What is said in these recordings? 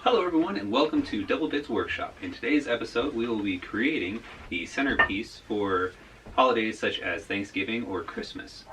Hello everyone and welcome to Double Bits Workshop. In today's episode we will be creating the centerpiece for holidays such as Thanksgiving or Christmas.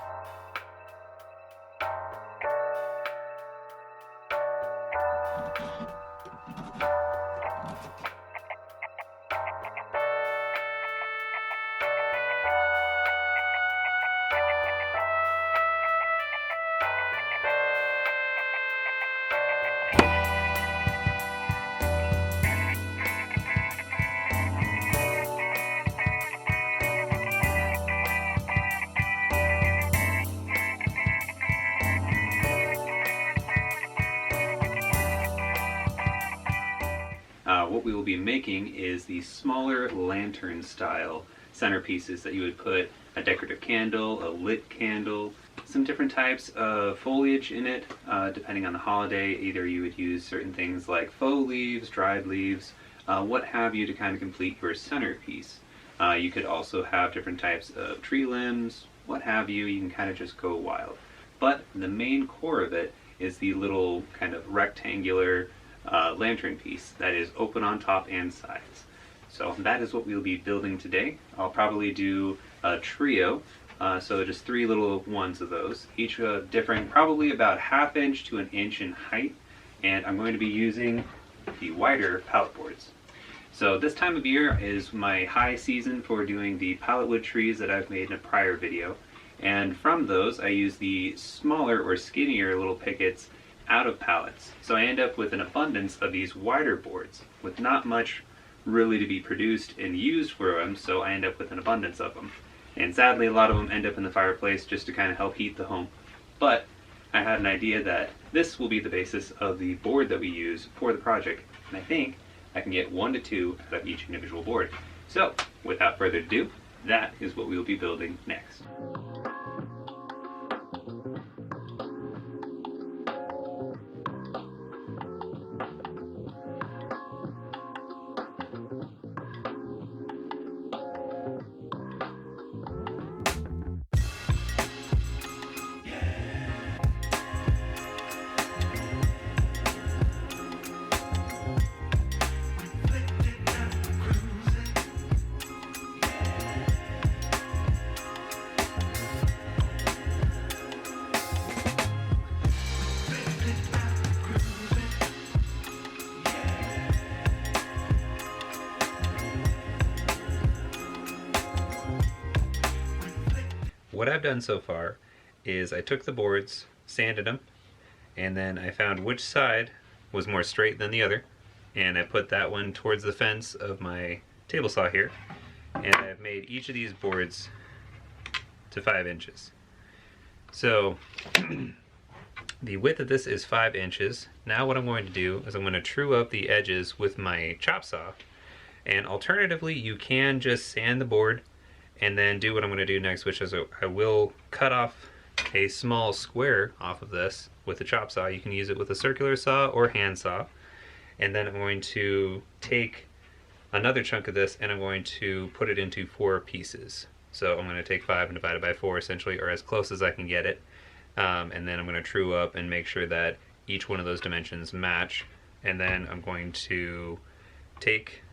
What we will be making is the smaller lantern style centerpieces that you would put a decorative candle, a lit candle, some different types of foliage in it depending on the holiday. Either you would use certain things like faux leaves, dried leaves, what have you to kind of complete your centerpiece. You could also have different types of tree limbs, what have you. You can kind of just go wild. But the main core of it is the little kind of rectangular lantern piece that is open on top and sides. So that is what we'll be building today. I'll probably do a trio, so just 3 little ones of those, each differing probably about 1/2 inch to 1 inch in height, and I'm going to be using the wider pallet boards. So this time of year is my high season for doing the pallet wood trees that I've made in a prior video, and from those I use the smaller or skinnier little pickets out of pallets. So I end up with an abundance of these wider boards with not much really to be produced and used for them, so I end up with an abundance of them. And sadly, a lot of them end up in the fireplace just to kind of help heat the home. But I had an idea that this will be the basis of the board that we use for the project, and I think I can get 1 to 2 out of each individual board. So without further ado, that is what we will be building next. What I've done so far is I took the boards, sanded them, and then I found which side was more straight than the other, and I put that one towards the fence of my table saw here, and I've made each of these boards to 5 inches. So the width of this is 5 inches. Now what I'm going to do is I'm going to true up the edges with my chop saw, and alternatively you can just sand the board and then do what I'm going to do next, which is I will cut off a small square off of this with a chop saw. You can use it with a circular saw or hand saw. And then I'm going to take another chunk of this and I'm going to put it into 4 pieces. So I'm going to take 5 and divide it by 4 essentially, or as close as I can get it. And then I'm going to true up and make sure that each one of those dimensions match. And then I'm going to take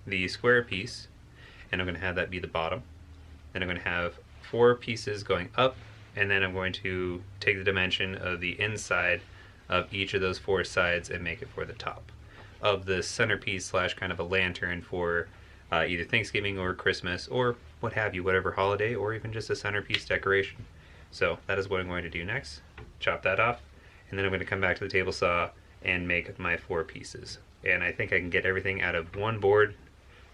the square piece and I'm going to have that be the bottom. Then I'm going to have 4 pieces going up, and then I'm going to take the dimension of the inside of each of those 4 sides and make it for the top of the centerpiece slash kind of a lantern for either Thanksgiving or Christmas or what have you, whatever holiday, or even just a centerpiece decoration. So that is what I'm going to do next. Chop that off, and then I'm going to come back to the table saw and make my 4 pieces. And I think I can get everything out of 1 board,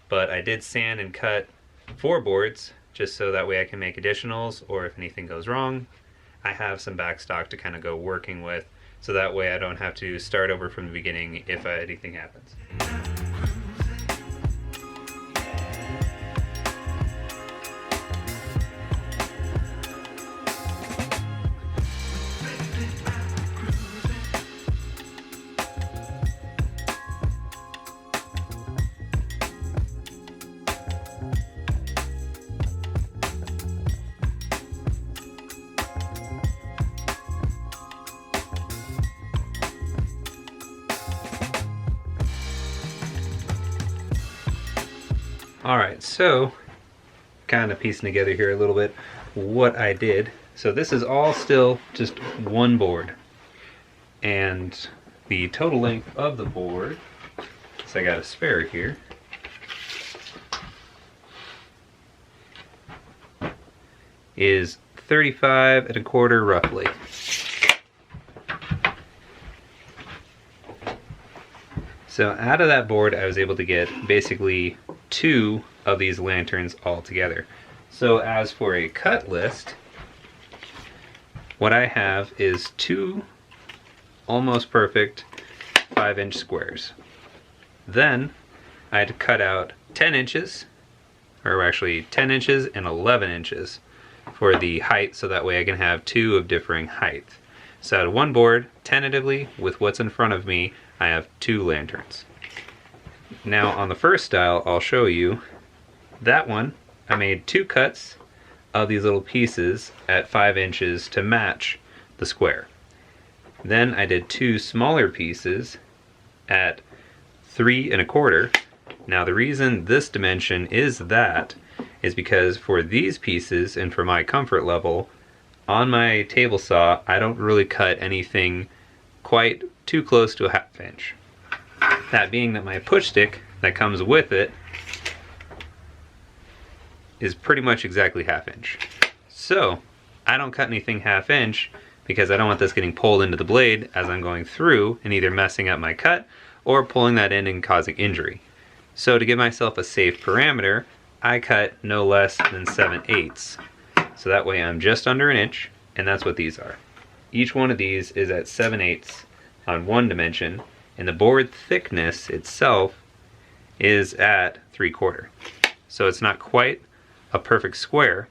but I did sand and cut 4 boards just so that way I can make additionals, or if anything goes wrong, I have some back stock to kind of go working with, so that way I don't have to start over from the beginning if anything happens. Alright, so kind of piecing together here a little bit what I did. So this is all still just one board. And the total length of the board, so I got a spare here, is 35 1/4 roughly. So out of that board I was able to get basically 2 of these lanterns all together. So as for a cut list, what I have is 2 almost perfect 5-inch squares. Then I had to cut out 10 inches, or actually 10 inches and 11 inches for the height, so that way I can have 2 of differing height. So out of one board, tentatively, with what's in front of me, I have 2 lanterns. Now on the first style, I'll show you that one. I made 2 cuts of these little pieces at 5 inches to match the square. Then I did 2 smaller pieces at 3 1/4. Now the reason this dimension is because for these pieces and for my comfort level, on my table saw, I don't really cut anything quite too close to a 1/2 inch. That being that my push stick that comes with it is pretty much exactly 1/2 inch. So I don't cut anything 1/2 inch because I don't want this getting pulled into the blade as I'm going through and either messing up my cut or pulling that in and causing injury. So to give myself a safe parameter, I cut no less than 7/8. So that way I'm just under 1 inch, and that's what these are. Each one of these is at 7/8 on one dimension, and the board thickness itself is at 3/4. So it's not quite a perfect square.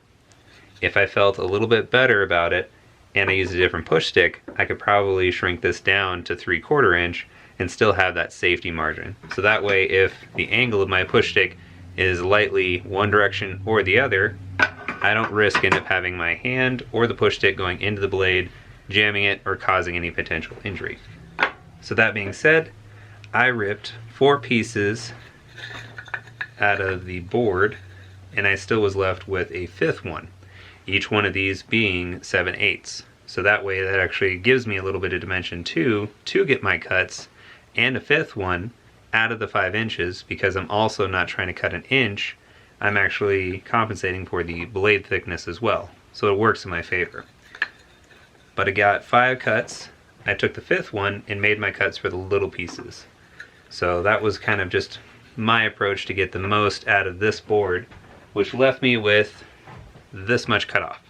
If I felt a little bit better about it and I used a different push stick, I could probably shrink this down to 3/4 inch and still have that safety margin. So that way, if the angle of my push stick is lightly one direction or the other, I don't risk end up having my hand or the push stick going into the blade, jamming it, or causing any potential injury. So that being said, I ripped 4 pieces out of the board and I still was left with a 5th one. Each one of these being 7/8. So that way that actually gives me a little bit of dimension too to get my cuts, and a 5th one out of the 5 inches, because I'm also not trying to cut 1 inch, I'm actually compensating for the blade thickness as well. So it works in my favor. But I got 5 cuts. I took the 5th one and made my cuts for the little pieces. So that was kind of just my approach to get the most out of this board, which left me with this much cut off.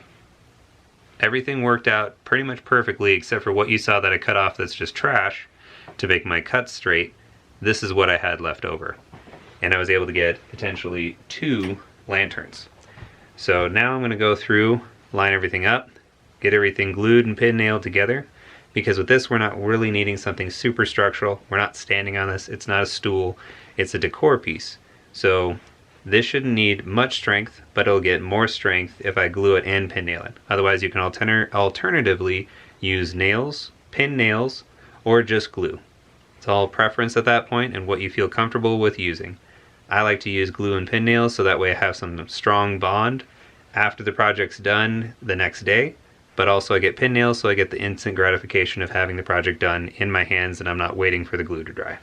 Everything worked out pretty much perfectly except for what you saw that I cut off that's just trash to make my cuts straight. This is what I had left over. And I was able to get potentially 2 lanterns. So now I'm going to go through, line everything up, get everything glued and pin nailed together, because with this we're not really needing something super structural. We're not standing on this. It's not a stool. It's a decor piece. So this shouldn't need much strength, but it'll get more strength if I glue it and pin nail it. Otherwise you can alternatively use nails, pin nails, or just glue. It's all preference at that point and what you feel comfortable with using. I like to use glue and pin nails so that way I have some strong bond after the project's done the next day, but also I get pin nails so I get the instant gratification of having the project done in my hands and I'm not waiting for the glue to dry.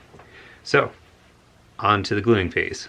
So, on to the gluing phase.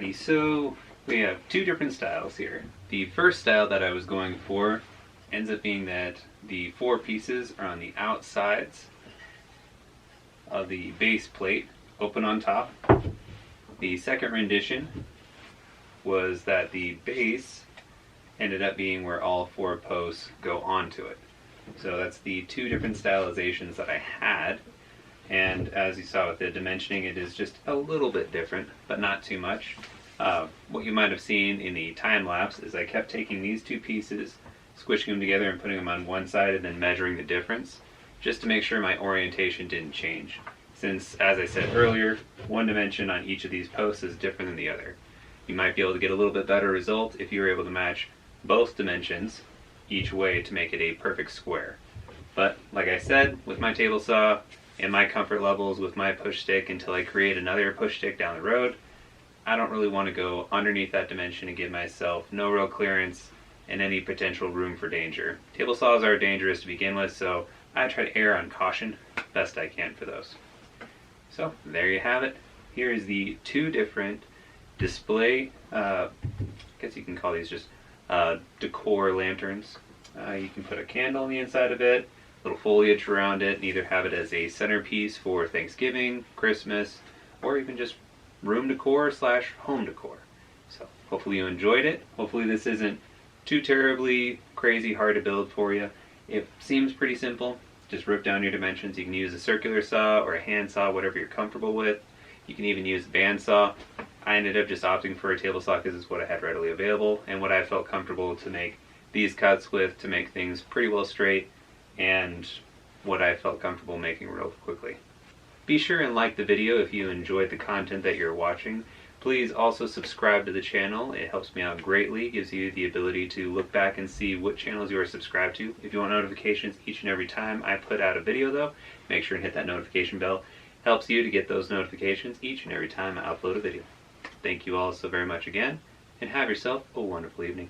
Alrighty, so we have two different styles here. The first style that I was going for ends up being that the four pieces are on the outsides of the base plate, open on top. The second rendition was that the base ended up being where all four posts go onto it. So that's the two different stylizations that I had. And as you saw with the dimensioning, it is just a little bit different, but not too much. What you might have seen in the time lapse is I kept taking these two pieces, squishing them together and putting them on one side and then measuring the difference, just to make sure my orientation didn't change. Since, as I said earlier, one dimension on each of these posts is different than the other. You might be able to get a little bit better result if you were able to match both dimensions each way to make it a perfect square. But like I said, with my table saw and my comfort levels with my push stick until I create another push stick down the road, I don't really want to go underneath that dimension and give myself no real clearance and any potential room for danger. Table saws are dangerous to begin with, so I try to err on caution best I can for those. So there you have it. Here is the two different display, I guess you can call these just decor lanterns. You can put a candle on the inside of it, little foliage around it, and either have it as a centerpiece for Thanksgiving, Christmas, or even just room decor / home decor. So hopefully you enjoyed it. Hopefully this isn't too terribly crazy hard to build for you. It seems pretty simple. Just rip down your dimensions. You can use a circular saw or a hand saw, whatever you're comfortable with. You can even use a band saw. I ended up just opting for a table saw because it's what I had readily available and what I felt comfortable to make these cuts with to make things pretty well straight, and what I felt comfortable making real quickly. Be sure and like the video if you enjoyed the content that you're watching. Please also subscribe to the channel. It helps me out greatly. It gives you the ability to look back and see what channels you are subscribed to. If you want notifications each and every time I put out a video though, make sure and hit that notification bell. Helps you to get those notifications each and every time I upload a video. Thank you all so very much again, and have yourself a wonderful evening.